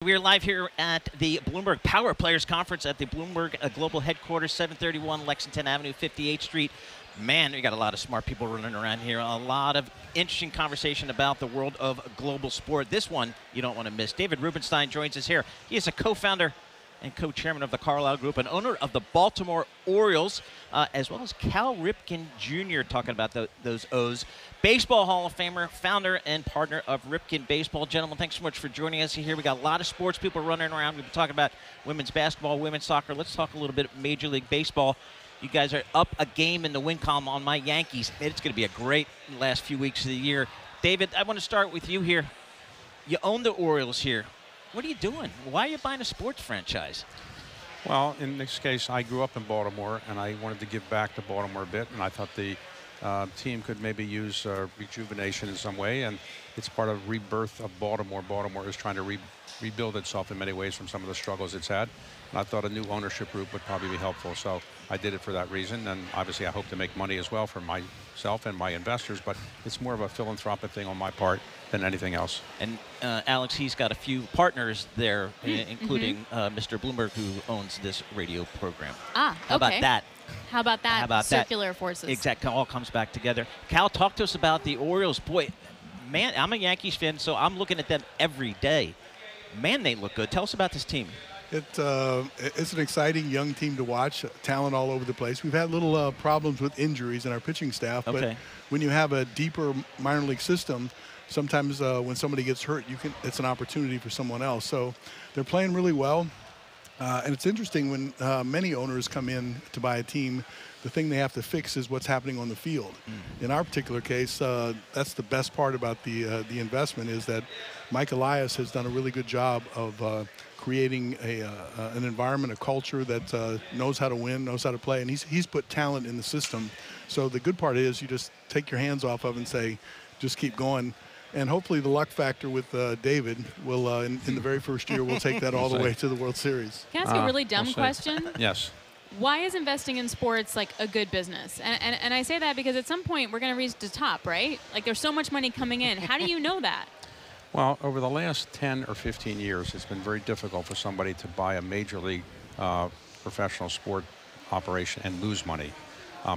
We're live here at the Bloomberg Power Players Conference at the Bloomberg Global Headquarters, 731 Lexington Avenue, 58th Street. Man, we got a lot of smart people running around here. A lot of interesting conversation about the world of global sport. This one you don't want to miss. David Rubenstein joins us here. He is a co-founder and co-chairman of the Carlyle Group and owner of the Baltimore Orioles, as well as Cal Ripken Jr. talking about those O's. Baseball Hall of Famer, founder and partner of Ripken Baseball. Gentlemen, thanks so much for joining us here. We got a lot of sports people running around. We've been talking about women's basketball, women's soccer. Let's talk a little bit of Major League Baseball. You guys are up a game in the win column on my Yankees. It's going to be a great last few weeks of the year. David, I want to start with you here. You own the Orioles here. What are you doing? Why are you buying a sports franchise? Well, in this case, I grew up in Baltimore, and I wanted to give back to Baltimore a bit, and I thought the team could maybe use rejuvenation in some way, and it's part of rebirth of Baltimore. Baltimore is trying to rebuild itself in many ways from some of the struggles it's had, and I thought a new ownership group would probably be helpful, so I did it for that reason, and obviously I hope to make money as well for myself and my investors, but it's more of a philanthropic thing on my part than anything else. And Alix, he's got a few partners there, including Mr. Bloomberg, who owns this radio program. Ah, okay. How about that? How about that? How about Circular that? forces. Exactly. All comes back together. Cal, talk to us about the Orioles. Boy, man, I'm a Yankees fan, so I'm looking at them every day. Man, they look good. Tell us about this team. It's an exciting young team to watch, talent all over the place. We've had little problems with injuries in our pitching staff, but when you have a deeper minor league system, sometimes when somebody gets hurt, it's an opportunity for someone else. So they're playing really well. And it's interesting when many owners come in to buy a team, the thing they have to fix is what's happening on the field. In our particular case, that's the best part about the investment is that Mike Elias has done a really good job of creating an environment, a culture that knows how to win, knows how to play, and he's put talent in the system. So the good part is you just take your hands off of and say, just keep going. And hopefully the luck factor with David will, in the very first year, we'll take that all the way to the World Series. Can I ask you a really dumb question? Yes. Why is investing in sports like a good business? And I say that because at some point we're going to reach the top, right? Like there's so much money coming in. How do you know that? Well, over the last 10 or 15 years, it's been very difficult for somebody to buy a major league professional sport operation and lose money.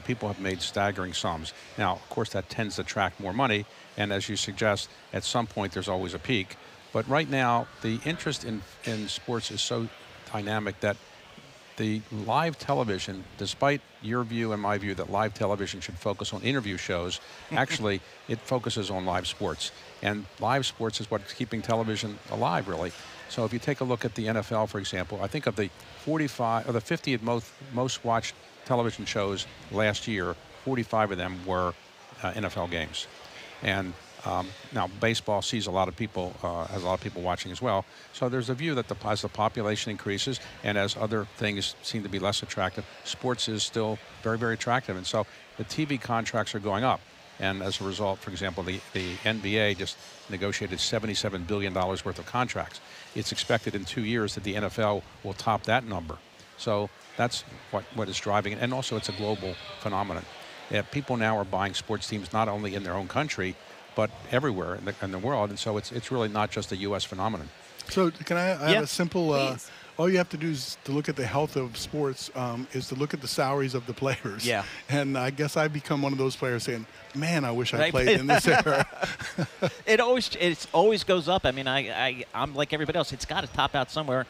People have made staggering sums. Now, of course, that tends to attract more money, and as you suggest, at some point there's always a peak. But right now, the interest in sports is so dynamic that the live television, despite your view and my view that live television should focus on interview shows, actually it focuses on live sports. And live sports is what's keeping television alive, really. So if you take a look at the NFL, for example, I think of the 45 or the 50 most watched television shows last year, 45 of them were NFL games. And now baseball sees a lot of people, has a lot of people watching as well. So there's a view that as the population increases and as other things seem to be less attractive, sports is still very, very attractive. And so the TV contracts are going up. And as a result, for example, the NBA just negotiated $77 billion worth of contracts. It's expected in 2 years that the NFL will top that number. So that's what is driving it. And also it's a global phenomenon. People now are buying sports teams not only in their own country, but everywhere in the world. And so it's really not just a U.S. phenomenon. So can I have a simple, all you have to do is to look at the health of sports is to look at the salaries of the players. Yeah. And I guess I've become one of those players saying, man, I wish I played in this era. It always goes up. I mean, I'm like everybody else. It's got to top out somewhere,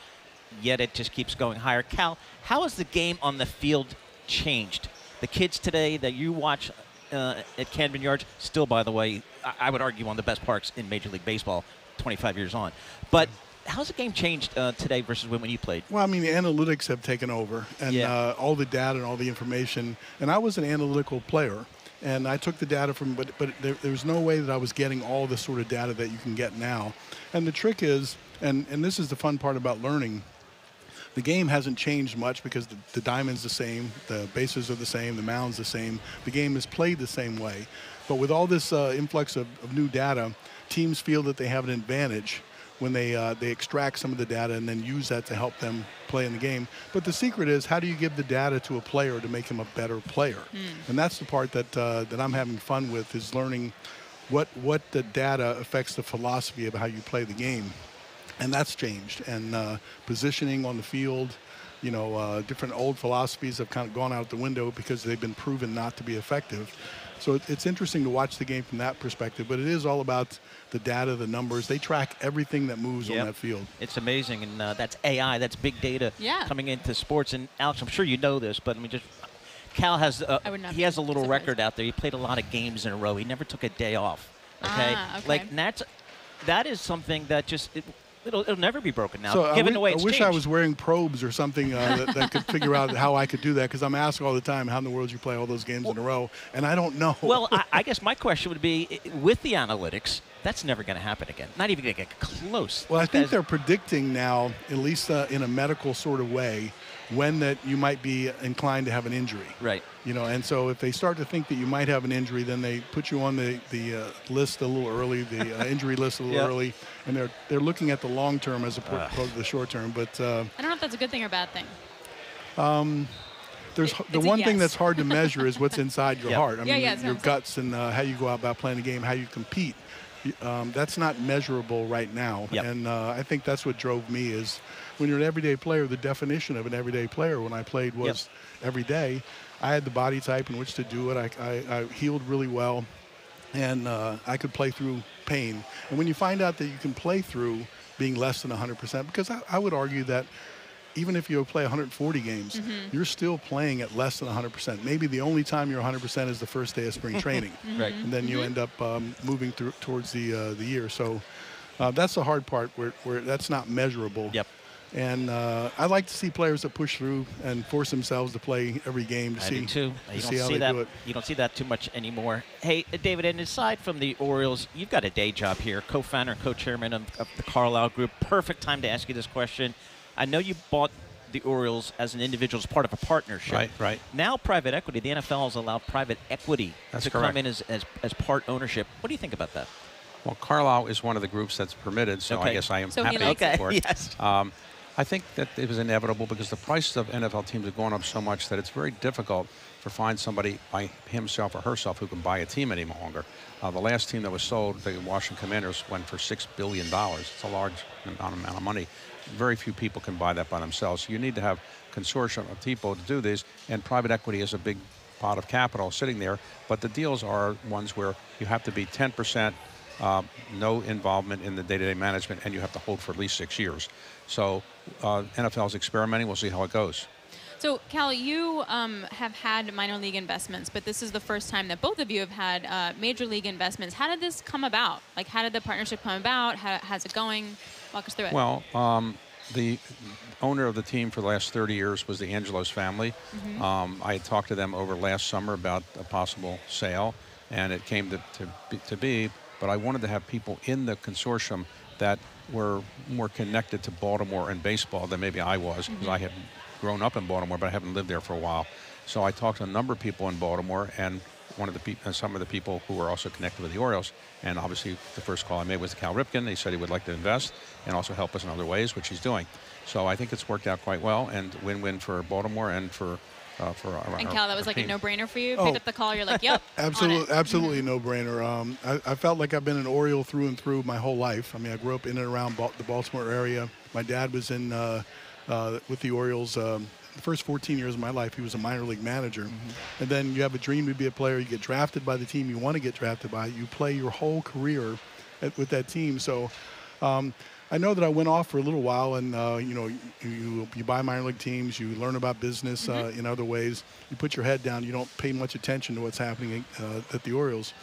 yet it just keeps going higher. Cal, how has the game on the field changed? The kids today that you watch at Camden Yards, still, by the way, I would argue one of the best parks in Major League Baseball, 25 years on. But how's the game changed today versus when you played? Well, I mean, the analytics have taken over, and all the data and all the information. And I was an analytical player, and I took the data from, but there was no way that I was getting all the sort of data that you can get now. And the trick is, and this is the fun part about learning, the game hasn't changed much because the diamond's the same, the bases are the same, the mound's the same. The game is played the same way. But with all this influx of new data, teams feel that they have an advantage when they extract some of the data and then use that to help them play in the game. But the secret is, how do you give the data to a player to make him a better player? And that's the part that I'm having fun with, is learning what the data affects the philosophy of how you play the game. And that's changed. And positioning on the field, different old philosophies have kind of gone out the window because they've been proven not to be effective. So it's interesting to watch the game from that perspective, but it is all about the data, the numbers. They track everything that moves on that field. It's amazing, and that's AI, that's big data coming into sports. And Alix, I'm sure you know this, but let me just, Cal has, he has a little record out there. He played a lot of games in a row. He never took a day off, okay? Like, that is something that just, it'll never be broken now, so given the way it's I wish changed. I was wearing probes or something that could figure out how I could do that, because I'm asked all the time, how in the world you play all those games in a row, and I don't know. Well, I guess my question would be, with the analytics, that's never going to happen again. Not even going to get close. Well, I think they're predicting now, at least in a medical sort of way, when that you might be inclined to have an injury. Right. And so if they start to think that you might have an injury, then they put you on the list a little early, the injury list a little early, and they're looking at the long term as opposed to the short term. But I don't know if that's a good thing or bad thing. There's the one thing that's hard to measure is what's inside your heart. I mean, your guts and how you go about playing the game, how you compete. That's not measurable right now. And I think that's what drove me is when you're an everyday player, the definition of an everyday player when I played was every day. I had the body type in which to do it. I healed really well, and I could play through pain. And when you find out that you can play through being less than 100%, because I would argue that even if you play 140 games, you're still playing at less than 100%. Maybe the only time you're 100% is the first day of spring training. Right. And then you end up moving towards the year. So that's the hard part where that's not measurable. Yep. And I like to see players that push through and force themselves to play every game to I see, do too. To see how they do it. You don't see that too much anymore. Hey, David, and aside from the Orioles, you've got a day job here, co-founder and co-chairman of the Carlyle Group. Perfect time to ask you this question. I know you bought the Orioles as an individual, as part of a partnership. Right. Now private equity, the NFL has allowed private equity to come in as part ownership. What do you think about that? Well, Carlyle is one of the groups that's permitted, so I guess I am happy for it. Yes. I think that it was inevitable because the prices of NFL teams have gone up so much that it's very difficult to find somebody by himself or herself who can buy a team any longer. The last team that was sold, the Washington Commanders, went for $6 billion. It's a large amount of money. Very few people can buy that by themselves. So you need to have a consortium of people to do these, and private equity is a big pot of capital sitting there. But the deals are ones where you have to be 10%, no involvement in the day-to-day management, and you have to hold for at least 6 years. So NFL is experimenting. We'll see how it goes. So, Cal, you have had minor league investments, but this is the first time that both of you have had major league investments. How did this come about? Like, how did the partnership come about? How's it going? Walk us through it. Well, the owner of the team for the last 30 years was the Angelos family. I had talked to them over last summer about a possible sale, and it came to be, but I wanted to have people in the consortium that were more connected to Baltimore and baseball than maybe I was, because I had grown up in Baltimore, but I haven't lived there for a while. So I talked to a number of people in Baltimore, and some of the people who were also connected with the Orioles. And obviously, the first call I made was to Cal Ripken. He said he would like to invest and also help us in other ways, which he's doing. So I think it's worked out quite well, and win-win for Baltimore and for our And Cal, that was like team. a no-brainer for you? Picked up the call, you're like, yep, absolutely no-brainer. I felt like I've been an Oriole through and through my whole life. I mean, I grew up in and around the Baltimore area. My dad was in with the Orioles. The first 14 years of my life, he was a minor league manager. And then you have a dream to be a player. You get drafted by the team you want to get drafted by. You play your whole career with that team. So I know that I went off for a little while, and you buy minor league teams, you learn about business in other ways. You put your head down. You don't pay much attention to what's happening at the Orioles.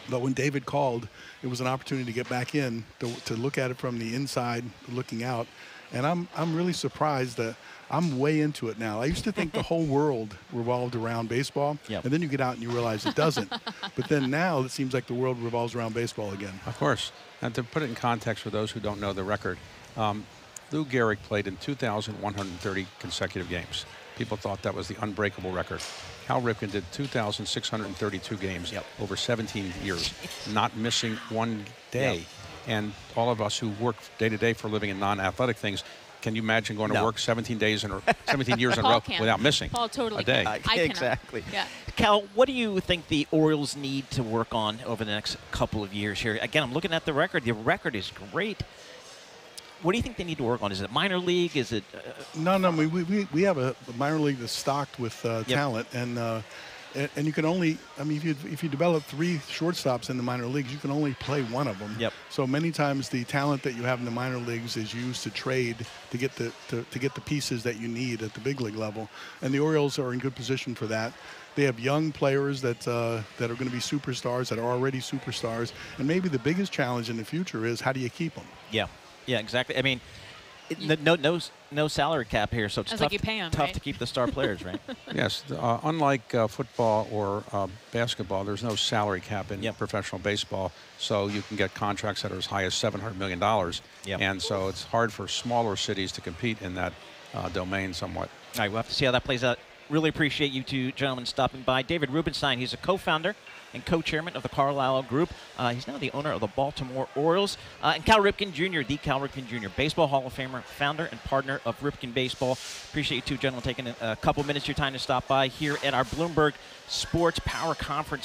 But when David called, it was an opportunity to get back in, to look at it from the inside, looking out. And I'm really surprised that I'm way into it now. I used to think the whole world revolved around baseball, and then you get out and you realize it doesn't. But then now it seems like the world revolves around baseball again. Of course. And to put it in context for those who don't know the record, Lou Gehrig played in 2,130 consecutive games. People thought that was the unbreakable record. Cal Ripken did 2,632 games over 17 years, not missing one day. And all of us who work day-to-day for a living in non-athletic things, can you imagine going to work 17 years in a row without missing a day? Exactly. Yeah. Cal, what do you think the Orioles need to work on over the next couple of years here? Again, I'm looking at the record. The record is great. What do you think they need to work on? Is it minor league? Is it? No. We have a minor league that's stocked with talent, and you can only. I mean, if you develop 3 shortstops in the minor leagues, you can only play one of them. Yep. So many times the talent that you have in the minor leagues is used to trade to get the pieces that you need at the big league level, and the Orioles are in good position for that. They have young players that are going to be superstars, that are already superstars, and maybe the biggest challenge in the future is how do you keep them? Yeah, exactly. I mean, no salary cap here, so it's tough, like you pay 'em, tough right? to keep the star players, right? Yes, unlike football or basketball, there's no salary cap in professional baseball, so you can get contracts that are as high as $700 million. And so it's hard for smaller cities to compete in that domain somewhat. All right, we'll have to see how that plays out. Really appreciate you two gentlemen stopping by. David Rubenstein, he's a co-founder and co-chairman of the Carlyle Group. He's now the owner of the Baltimore Orioles. And Cal Ripken Jr., the Cal Ripken Jr., Baseball Hall of Famer, founder and partner of Ripken Baseball. Appreciate you two gentlemen taking a couple minutes of your time to stop by here at our Bloomberg Sports Power Conference.